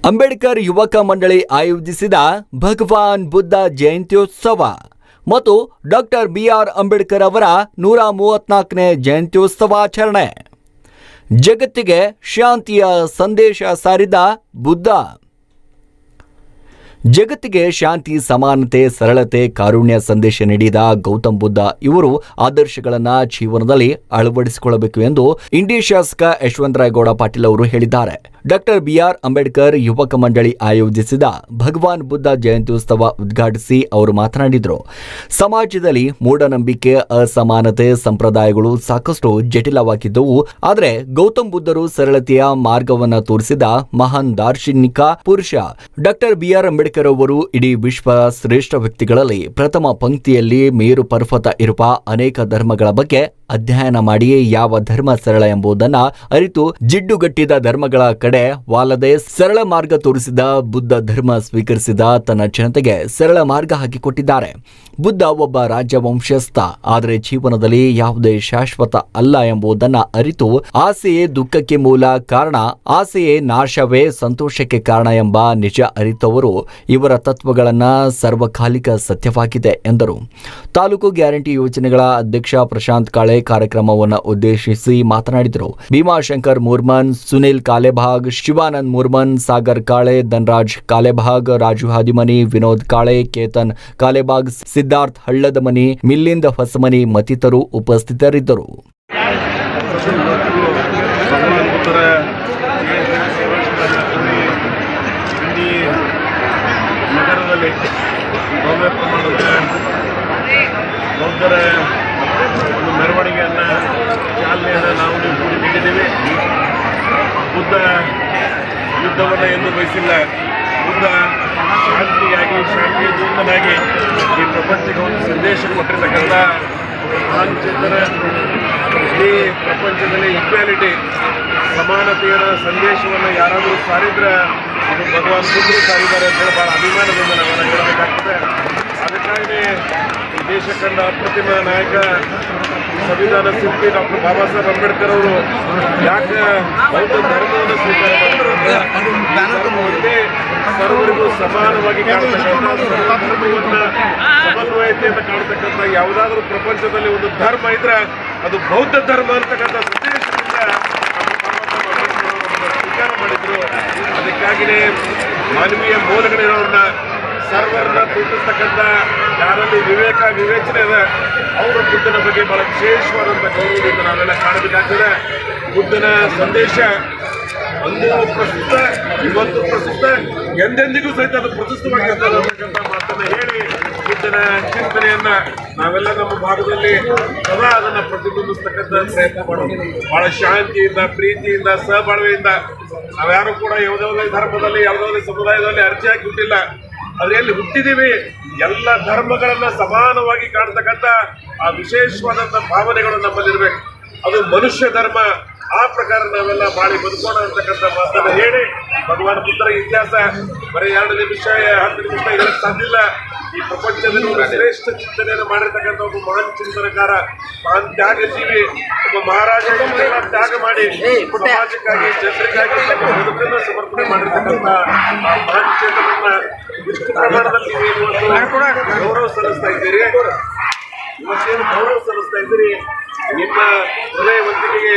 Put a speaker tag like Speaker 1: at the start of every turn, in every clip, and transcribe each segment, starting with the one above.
Speaker 1: ಅಂಬೇಡ್ಕರ್ ಯುವಕ ಮಂಡಳಿ ಆಯೋಜಿಸಿದ ಭಗವಾನ್ ಬುದ್ಧ ಜಯಂತ್ಯೋತ್ಸವ ಮತ್ತು ಡಾಕ್ಟರ್ ಬಿಆರ್ ಅಂಬೇಡ್ಕರ್ ಅವರ 134ನೇ ಜಯಂತ್ಯೋತ್ಸವಾಚರಣೆ. ಜಗತ್ತಿಗೆ ಶಾಂತಿಯ ಸಂದೇಶ ಸಾರಿದ ಬುದ್ಧ. ಜಗತ್ತಿಗೆ ಶಾಂತಿ, ಸಮಾನತೆ, ಸರಳತೆ, ಕಾರುಣ್ಯ ಸಂದೇಶ ನೀಡಿದ ಗೌತಮ್ ಬುದ್ಧ ಇವರು ಆದರ್ಶಗಳನ್ನು ಜೀವನದಲ್ಲಿ ಅಳವಡಿಸಿಕೊಳ್ಳಬೇಕು ಎಂದು ಇಂಡಿ ಶಾಸಕ ಯಶವಂತರಾಯಗೌಡ ಪಾಟೀಲ್ ಅವರು ಹೇಳಿದ್ದಾರೆ. ಡಾಕ್ಟರ್ ಬಿಆರ್ ಅಂಬೇಡ್ಕರ್ ಯುವಕ ಮಂಡಳಿ ಆಯೋಜಿಸಿದ ಭಗವಾನ್ ಬುದ್ಧ ಜಯಂತ್ಯೋತ್ಸವ ಉದ್ಘಾಟಿಸಿ ಅವರು ಮಾತನಾಡಿದರು. ಸಮಾಜದಲ್ಲಿ ಮೂಢನಂಬಿಕೆ, ಅಸಮಾನತೆ, ಸಂಪ್ರದಾಯಗಳು ಸಾಕಷ್ಟು ಜಟಿಲವಾಗಿದ್ದವು. ಆದರೆ ಗೌತಮ್ ಬುದ್ಧರು ಸರಳತೆಯ ಮಾರ್ಗವನ್ನು ತೋರಿಸಿದ ಮಹಾನ್ ದಾರ್ಶನಿಕ ಪುರುಷ. ಡಾಕ್ಟರ್ ಬಿಆರ್ ಅಂಬೇಡ್ಕರ್ ಅವರು ಇಡೀ ವಿಶ್ವ ಶ್ರೇಷ್ಠ ವ್ಯಕ್ತಿಗಳಲ್ಲಿ ಪ್ರಥಮ ಪಂಕ್ತಿಯಲ್ಲಿ ಮೇರು ಪರ್ವತ ಇರುವ ಅನೇಕ ಧರ್ಮಗಳ ಬಗ್ಗೆ ಅಧ್ಯಯನ ಮಾಡಿ ಯಾವ ಧರ್ಮ ಸರಳ ಎಂಬುದನ್ನು ಅರಿತು ಜಿಡ್ಡುಗಟ್ಟಿದ ಧರ್ಮಗಳ ಕಡೆ ವಾಲದೆ ಸರಳ ಮಾರ್ಗ ತೋರಿಸಿದ ಬುದ್ಧ ಧರ್ಮ ಸ್ವೀಕರಿಸಿದ ತನ್ನ ಜನತೆಗೆ ಸರಳ ಮಾರ್ಗ ಹಾಕಿಕೊಟ್ಟಿದ್ದಾರೆ. ಬುದ್ಧ ಒಬ್ಬ ರಾಜವಂಶಸ್ಥ, ಆದರೆ ಜೀವನದಲ್ಲಿ ಯಾವುದೇ ಶಾಶ್ವತ ಅಲ್ಲ ಎಂಬುದನ್ನು ಅರಿತು ಆಸೆಯೇ ದುಃಖಕ್ಕೆ ಮೂಲ ಕಾರಣ, ಆಸೆಯೇ ನಾಶವೇ ಸಂತೋಷಕ್ಕೆ ಕಾರಣ ಎಂಬ ನಿಜ ಅರಿತವರು ಇವರ ತತ್ವಗಳನ್ನು ಸರ್ವಕಾಲಿಕ ಸತ್ಯವಾಗಿದೆ ಎಂದರು. ತಾಲೂಕು ಗ್ಯಾರಂಟಿ ಯೋಜನೆಗಳ ಅಧ್ಯಕ್ಷ ಪ್ರಶಾಂತ್ ಕಾಳೆ ಕಾರ್ಯಕ್ರಮವನ್ನು ಉದ್ದೇಶಿಸಿ ಮಾತನಾಡಿದರು. ಭೀಮಾಶಂಕರ್ ಮುರ್ಮನ್, ಸುನಿಲ್ ಕಾಲೆಭಾಗ್, ಶಿವಾನಂದ್ ಮುರ್ಮನ್, ಸಾಗರ್ ಕಾಳೆ, ಧನ್ರಾಜ್ ಕಾಲೆಭಾಗ್, ರಾಜು ಹಾದಿಮನಿ, ವಿನೋದ್ ಕಾಳೆ, ಕೇತನ್ ಕಾಲೆಭಾಗ್, ಸಿದ್ಧಾರ್ಥ್ ಹಳ್ಳದಮನಿ, ಮಿಲ್ಲಿಂದ್ ಹೊಸಮನಿ ಮತ್ತಿತರರು ಉಪಸ್ಥಿತರಿದ್ದರು.
Speaker 2: ನಗರದಲ್ಲಿ ಭವ್ಯ ಪ್ರಮಾಣದ ಬೌದ್ಧರ ಒಂದು ಮೆರವಣಿಗೆಯನ್ನು ಚಾಲನೆಯನ್ನು ನಾವು ನೀಡಿದ್ದೇವೆ. ಬುದ್ಧ ಯುದ್ಧವನ್ನು ಎಂದು ಬಯಸಿಲ್ಲ. ಬುದ್ಧ ಶಾಂತಿಯಾಗಿ, ಶಾಂತಿಯ ದೂತನಾಗಿ ಈ ಪ್ರಪಂಚಕ್ಕೆ ಒಂದು ಸಂದೇಶ ಕೊಟ್ಟಿರ್ತಕ್ಕಂಥ ಮಹಾನ್ ಚೇತನ. ಇಡೀ ಪ್ರಪಂಚದಲ್ಲಿ ಈಕ್ವಾಲಿಟಿ, ಸಮಾನತೆಯ ಸಂದೇಶವನ್ನು ಯಾರಾದರೂ ಸಾರಿದ್ರೆ ಅದು ಭಗವಾನ್ ಬುದ್ಧರು ಸಾರಿದ್ದಾರೆ ಅಂತ ಹೇಳಿ ಭಾಳ ಅಭಿಮಾನದಿಂದ ನಾವೆಲ್ಲ ಹೇಳಬೇಕಾಗ್ತದೆ. ಅದಕ್ಕಾಗಿ ಈ ದೇಶ ಕಂಡ ಅಪ್ರತಿಮ ನಾಯಕ, ಸಂವಿಧಾನ ಶಿಲ್ಪಿ ಡಾಕ್ಟರ್ ಬಾಬಾ ಸಾಹೇಬ್ ಅಂಬೇಡ್ಕರ್ ಅವರು ಯಾಕೆ ಬೌದ್ಧ ಧರ್ಮವನ್ನು ಸ್ವೀಕಾರ ಮಾಡಿದ್ರು ಅಂದರೆ ಸರ್ವರಿಗೂ ಸಮಾನವಾಗಿ ಕಾಣತಕ್ಕಂಥ, ಧರ್ಮವನ್ನು ಸಮನ್ವಯತೆಯಿಂದ ಕಾಣತಕ್ಕಂಥ ಯಾವುದಾದ್ರೂ ಪ್ರಪಂಚದಲ್ಲಿ ಒಂದು ಧರ್ಮ ಇದ್ರೆ ಅದು ಬೌದ್ಧ ಧರ್ಮ ಅಂತಕ್ಕಂಥ ಸಂದೇಶದಿಂದ ಸ್ವೀಕಾರ ಮಾಡಿದ್ರು. ಅದಕ್ಕಾಗಿಯೇ ಮಾನವೀಯ ಮೌಲ್ಯಗಳಿರೋರನ್ನ, ಸರ್ವರನ್ನ ತುಟ್ಟಿಸ್ತಕ್ಕಂಥ, ಯಾರಲ್ಲಿ ವಿವೇಕ ವಿವೇಚನೆ ಇದೆ ಅವರ ಬುದ್ಧನ ಬಗ್ಗೆ ಬಹಳ ವಿಶೇಷವಾದಂಥ ಗೌರವದಿಂದ ನಾವೆಲ್ಲ ಕಾಣಬೇಕಾಗ್ತದೆ. ಬುದ್ಧನ ಸಂದೇಶ ಅಂದು ಪ್ರಸ್ತುತ, ಇವತ್ತು ಪ್ರಸ್ತುತ, ಎಂದೆಂದಿಗೂ ಸಹಿತ ಅದು ಪ್ರಸ್ತುತವಾಗಿರ್ತದೆ ಅಂತಕ್ಕಂಥ ಮಾತನ್ನು ಹೇಳಿ ಬುದ್ಧನ ಚಿಂತನೆಯನ್ನ ನಾವೆಲ್ಲ ನಮ್ಮ ಭಾಗದಲ್ಲಿ ಸದಾ ಅದನ್ನು ಪ್ರತಿಬಿಂಬಿಸ್ತಕ್ಕಂಥ ಪ್ರಯತ್ನ ಮಾಡೋದು. ಬಹಳ ಶಾಂತಿಯಿಂದ, ಪ್ರೀತಿಯಿಂದ, ಸಹಬಾಳ್ವೆಯಿಂದ ನಾವ್ಯಾರು ಕೂಡ ಯಾವುದೇ ಧರ್ಮದಲ್ಲಿ, ಯಾವುದೇ ಸಮುದಾಯದಲ್ಲಿ ಅರ್ಜಿ ಹಾಕಿ ಹುಟ್ಟಿಲ್ಲ. ಅದರಲ್ಲಿ ಹುಟ್ಟಿದ್ದೀವಿ. ಎಲ್ಲ ಧರ್ಮಗಳನ್ನ ಸಮಾನವಾಗಿ ಕಾಣ್ತಕ್ಕಂಥ ಆ ವಿಶೇಷವಾದಂಥ ಭಾವನೆಗಳು ನಮ್ಮಲ್ಲಿರ್ಬೇಕು. ಅದು ಮನುಷ್ಯ ಧರ್ಮ. ಆ ಪ್ರಕಾರ ನಾವೆಲ್ಲ ಬಾಳಿ ಬದುಕೋಣ ಅಂತಕ್ಕಂಥ ಮಾತನ್ನು ಹೇಳಿ, ಭಗವಾನ್ ಬುದ್ಧರ ಇತಿಹಾಸ ಬರೀ 2 ನಿಮಿಷ 10 ನಿಮಿಷ ಹೇಳಕ್ಕೆ ಸಾಧ್ಯ ಇಲ್ಲ. ಈ ಪ್ರಪಂಚದಲ್ಲಿ ಒಂದು ಶ್ರೇಷ್ಠ ಚಿಂತನೆಯನ್ನು ಮಾಡಿರ್ತಕ್ಕಂಥ ಒಬ್ಬ ಮಹಾನ್ ಚಿಂತನಕಾರ, ಮಹಾನ್ ತ್ಯಾಗಜೀವಿ, ಒಬ್ಬ ಮಹಾರಾಜ ತ್ಯಾಗ ಮಾಡಿ ಸಮಾಜಕ್ಕಾಗಿ, ಜನರಿಗಾಗಿ ತಮ್ಮ ಬದುಕನ್ನು ಸಮರ್ಪಣೆ ಮಾಡಿರ್ತಕ್ಕಂಥ ಆ ಮಹಾನ್ ಚೇತನನ್ನ ಇಷ್ಟು ಪ್ರಮಾಣದಲ್ಲಿ ಗೌರವ ಸಲ್ಲಿಸ್ತಾ ಇದ್ದೀರಿ. ಇವತ್ತೇನು ಗೌರವ ಸಲ್ಲಿಸ್ತಾ ಇದ್ದೀರಿ, ನಿಮ್ಮ ಹೃದಯವಂತಿಕೆಗೆ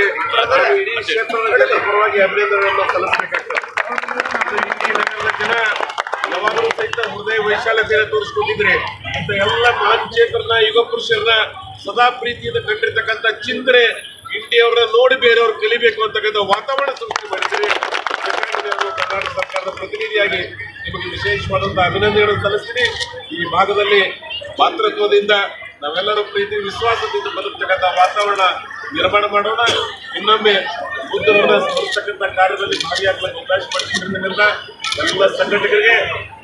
Speaker 2: ಇಡೀ ಕ್ಷೇತ್ರದ ಜನರ ಪರವಾಗಿ ಅಭಿನಂದನೆಯನ್ನು ಸಲ್ಲಿಸಬೇಕಾಗ್ತದೆ. ಇಡೀ ನಗರದ ಜನ ಯಾವಾಗಲೂ ಸಹಿತ ಹೃದಯ ವೈಶಾಲ್ಯತೆಯನ್ನು ತೋರಿಸ್ಕೊಂಡಿದ್ರೆ ಅಂತ ಎಲ್ಲ ಮಹಾನ್ ಚೇತನ ಯುಗ ಪುರುಷರನ್ನ ಸದಾ ಪ್ರೀತಿಯಿಂದ ಕಂಡಿರ್ತಕ್ಕಂಥ ಚಿಂತನೆ ಇಂಡಿಯವ್ರನ್ನ ನೋಡಿ ಬೇರೆಯವ್ರು ಕಲಿಬೇಕು ಅಂತಕ್ಕಂಥ ವಾತಾವರಣ ಸೃಷ್ಟಿ ಮಾಡಿದ್ದೀರಿ. ಕರ್ನಾಟಕ ಸರ್ಕಾರದ ಪ್ರತಿನಿಧಿಯಾಗಿ ನಿಮಗೆ ವಿಶೇಷವಾದಂಥ ಅಭಿನಂದನೆಗಳನ್ನು ಸಲ್ಲಿಸ್ತೀನಿ. ಈ ಭಾಗದಲ್ಲಿ ಮಾತೃತ್ವದಿಂದ ನಾವೆಲ್ಲರೂ ಪ್ರೀತಿ ವಿಶ್ವಾಸದಿಂದ ಬದುಕ್ತಕ್ಕಂಥ ವಾತಾವರಣ ನಿರ್ಮಾಣ ಮಾಡೋಣ. ಇನ್ನೊಮ್ಮೆ ಬುದ್ಧರನ್ನ ಸ್ಮರಿಸ್ತಕ್ಕಂಥ ಕಾರ್ಯದಲ್ಲಿ ಭಾಗಿಯಾಗಲಿಕ್ಕೆ ಅವಕಾಶ ಮಾಡಿಕೊಂಡಿರ್ತಕ್ಕಂಥ ಎಲ್ಲ ಸಂಘಟಕರಿಗೆ,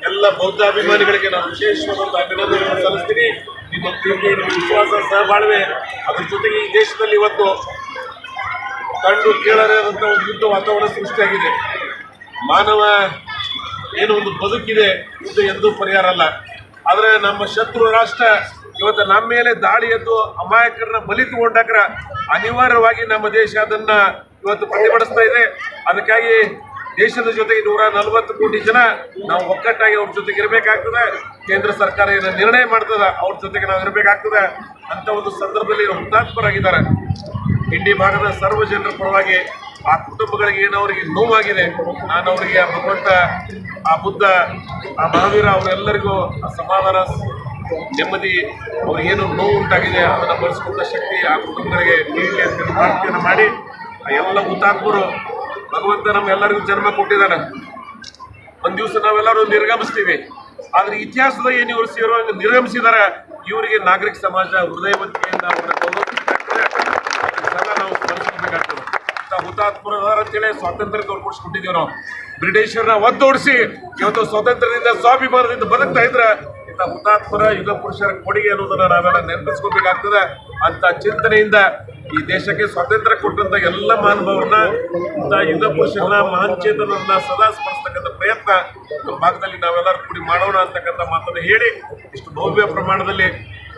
Speaker 2: ಎಲ್ಲ ಬೌದ್ಧ ಅಭಿಮಾನಿಗಳಿಗೆ ನಾನು ವಿಶೇಷವಾದಂಥ ಅಭಿನಂದನೆಗಳನ್ನು ಸಲ್ಲಿಸ್ತೀನಿ. ನಿಮ್ಮ ಪ್ರೀತಿ, ನಿಮ್ಮ ವಿಶ್ವಾಸ, ಸಹಬಾಳ್ವೆ, ಅದ್ರ ಜೊತೆಗೆ ಈ ದೇಶದಲ್ಲಿ ಇವತ್ತು ಕಂಡು ಕೇಳಲಾರದಂಥ ಒಂದು ಯುದ್ಧ ವಾತಾವರಣ ಸೃಷ್ಟಿಯಾಗಿದೆ. ಮಾನವ ಏನು ಒಂದು ಬದುಕಿದೆ, ಇದು ಎಂದೂ ಪರಿಹಾರ ಅಲ್ಲ. ಆದರೆ ನಮ್ಮ ಶತ್ರು ರಾಷ್ಟ್ರ ಇವತ್ತು ನಮ್ಮ ಮೇಲೆ ದಾಳಿ ಎದ್ದು ಅಮಾಯಕರನ್ನ ಬಲಿ ತಗೊಂಡಾಕ್ರ ಅನಿವಾರ್ಯವಾಗಿ ನಮ್ಮ ದೇಶ ಅದನ್ನು ಇವತ್ತು ಪ್ರತಿಭಟಿಸ್ತಾ ಇದೆ. ಅದಕ್ಕಾಗಿ ದೇಶದ ಜೊತೆಗೆ 140 ಕೋಟಿ ಜನ ನಾವು ಒಗ್ಗಟ್ಟಾಗಿ ಅವ್ರ ಜೊತೆಗೆ ಇರಬೇಕಾಗ್ತದೆ. ಕೇಂದ್ರ ಸರ್ಕಾರ ಏನು ನಿರ್ಣಯ ಮಾಡ್ತದ ಅವ್ರ ಜೊತೆಗೆ ನಾವು ಇರಬೇಕಾಗ್ತದೆ ಅಂತ ಒಂದು ಸಂದರ್ಭದಲ್ಲಿ ಹುತಾತ್ಮರಾಗಿದ್ದಾರೆ. ಇಂಡಿ ಭಾಗದ ಸರ್ವ ಜನರ ಪರವಾಗಿ ಆ ಕುಟುಂಬಗಳಿಗೆ ಏನವರಿಗೆ ನೋವಾಗಿದೆ, ನಾನು ಅವರಿಗೆ ಆ ಭಗವಂತ, ಆ ಬುದ್ಧ, ಆ ಮಹಾವೀರ ಅವರೆಲ್ಲರಿಗೂ ಆ ಸಮಾಧಾನ, ನೆಮ್ಮದಿ, ಅವ್ರಿಗೇನು ನೋವು ಉಂಟಾಗಿದೆ ಅದನ್ನು ಬಳಸ್ಕೊಂಡ ಶಕ್ತಿ ಆ ಕುಟುಂಬಗಳಿಗೆ ನೀಡಲಿ ಅಂತ ಪ್ರಾರ್ಥನೆ ಮಾಡಿ, ಆ ಎಲ್ಲ ಹುತಾತ್ಮರು ಭಗವಂತ ನಮ್ಮೆಲ್ಲರಿಗೂ ಜನ್ಮ ಕೊಟ್ಟಿದ್ದಾನೆ. ಒಂದು ದಿವಸ ನಾವೆಲ್ಲರೂ ನಿರ್ಗಮಿಸ್ತೀವಿ. ಆದರೆ ಇತಿಹಾಸದ ಏನು ಇವರು ನಿರ್ಗಮಿಸಿದಾರೆ, ಇವರಿಗೆ ನಾಗರಿಕ ಸಮಾಜ ಹೃದಯವಂತಿಕೆಯಿಂದ ಅವರ ಗೌರವಿಸಬೇಕಾಗ್ತದೆ. ಸದಾ ನಾವು ಸ್ಮರಿಸಬೇಕಾಗ್ತದೆ. ಹುತಾತ್ಮರ ಅಂತೇಳಿ ಸ್ವಾತಂತ್ರ್ಯ ತೋರ್ಪಡಿಸ್ಕೊಟ್ಟಿದ್ದೀವಿ ನಾವು. ಬ್ರಿಟಿಷರನ್ನ ಒದ್ದೋಡಿಸಿ ಇವತ್ತು ಸ್ವಾತಂತ್ರ್ಯದಿಂದ ಸ್ವಾಭಿಮಾನದಿಂದ ಬದುಕ್ತಾ ಇದ್ರೆ ಇಂಥ ಹುತಾತ್ಮರ ಯುಗ ಪುರುಷರ ಕೊಡುಗೆ ಅನ್ನೋದನ್ನ ನಾವೆಲ್ಲ ನೆನಪಿಸ್ಕೋಬೇಕಾಗ್ತದೆ. ಅಂತ ಚಿಂತನೆಯಿಂದ ಈ ದೇಶಕ್ಕೆ ಸ್ವಾತಂತ್ರ್ಯ ಕೊಟ್ಟಂತ ಎಲ್ಲ ಮಹಾನುಭಾವರನ್ನ, ಇಂಥ ಯುಗ ಪುರುಷರನ್ನ, ಮಹಾನ್ ಚೇತನರನ್ನ ಸದಾ ಸ್ಮರಿಸ್ತಕ್ಕಂಥ ಪ್ರಯತ್ನ ನಮ್ಮ ಭಾಗದಲ್ಲಿ ನಾವೆಲ್ಲರೂ ಕೂಡಿ ಮಾಡೋಣ ಅಂತಕ್ಕಂಥ ಮಾತನ್ನು ಹೇಳಿ, ಇಷ್ಟು ಭವ್ಯ ಪ್ರಮಾಣದಲ್ಲಿ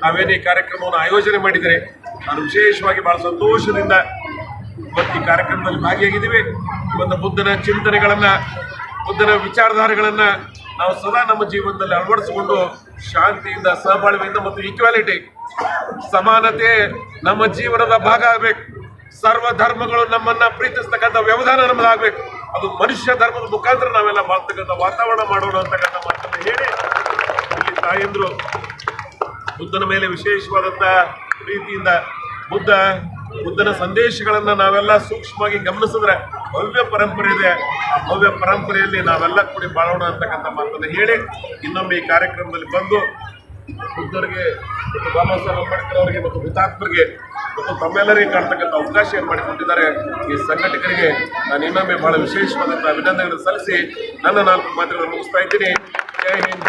Speaker 2: ನಾವೇನು ಈ ಕಾರ್ಯಕ್ರಮವನ್ನು ಆಯೋಜನೆ ಮಾಡಿದರೆ ನಾನು ವಿಶೇಷವಾಗಿ ಬಹಳ ಸಂತೋಷದಿಂದ ಇವತ್ತು ಈ ಕಾರ್ಯಕ್ರಮದಲ್ಲಿ ಭಾಗಿಯಾಗಿದ್ದೀವಿ. ಇವತ್ತು ಬುದ್ಧನ ಚಿಂತನೆಗಳನ್ನು, ಬುದ್ಧನ ವಿಚಾರಧಾರೆಗಳನ್ನು ನಾವು ಸದಾ ನಮ್ಮ ಜೀವನದಲ್ಲಿ ಅಳವಡಿಸಿಕೊಂಡು ಶಾಂತಿಯಿಂದ, ಸಹಬಾಳ್ವೆಯಿಂದ ಮತ್ತು ಈಕ್ವಾಲಿಟಿ, ಸಮಾನತೆ ನಮ್ಮ ಜೀವನದ ಭಾಗ ಆಗಬೇಕು. ಸರ್ವ ಧರ್ಮಗಳು ನಮ್ಮನ್ನ ಪ್ರೀತಿಸ್ತಕ್ಕಂಥ ವ್ಯವಧಾನ ನಮ್ಮದಾಗಬೇಕು. ಅದು ಮನುಷ್ಯ ಧರ್ಮದ ಮುಖಾಂತರ ನಾವೆಲ್ಲ ಮಾಡ್ತಕ್ಕಂಥ ವಾತಾವರಣ ಮಾಡೋಣ ಅಂತಕ್ಕಂಥ ಮಾತನ್ನು ಹೇಳಿ, ಇಲ್ಲಿ ತಾಯಂದ್ರು ಬುದ್ಧನ ಮೇಲೆ ವಿಶೇಷವಾದಂಥ ಪ್ರೀತಿಯಿಂದ ಬುದ್ಧನ ಸಂದೇಶಗಳನ್ನು ನಾವೆಲ್ಲ ಸೂಕ್ಷ್ಮವಾಗಿ ಗಮನಿಸಿದ್ರೆ ಭವ್ಯ ಪರಂಪರೆ ಇದೆ. ಆ ಭವ್ಯ ಪರಂಪರೆಯಲ್ಲಿ ನಾವೆಲ್ಲ ಕೂಡಿ ಬಾಳೋಣ ಅಂತಕ್ಕಂಥ ಮಾತನ್ನು ಹೇಳಿ, ಇನ್ನೊಮ್ಮೆ ಈ ಕಾರ್ಯಕ್ರಮದಲ್ಲಿ ಬಂದು ಬುದ್ಧರಿಗೆ ಮತ್ತು ಬಾಬಾ ಸಾಹೇಬ್ ಅಂಬೇಡ್ಕರ್ ಅವರಿಗೆ ಮತ್ತು ಹುತಾತ್ಮರಿಗೆ ಮತ್ತು ತಮ್ಮೆಲ್ಲರಿಗೆ ಕಾಣ್ತಕ್ಕಂಥ ಅವಕಾಶ ಮಾಡಿಕೊಟ್ಟಿದ್ದಾರೆ. ಈ ಸಂಘಟಕರಿಗೆ ನಾನು ಇನ್ನೊಮ್ಮೆ ಬಹಳ ವಿಶೇಷವಾದಂಥ ಅಭಿನಂದನೆಗಳನ್ನು ಸಲ್ಲಿಸಿ ನನ್ನ 4 ಮಾತುಗಳನ್ನು ಮುಗಿಸ್ತಾ ಇದ್ದೀನಿ. ಜೈ ಹಿಂದ್.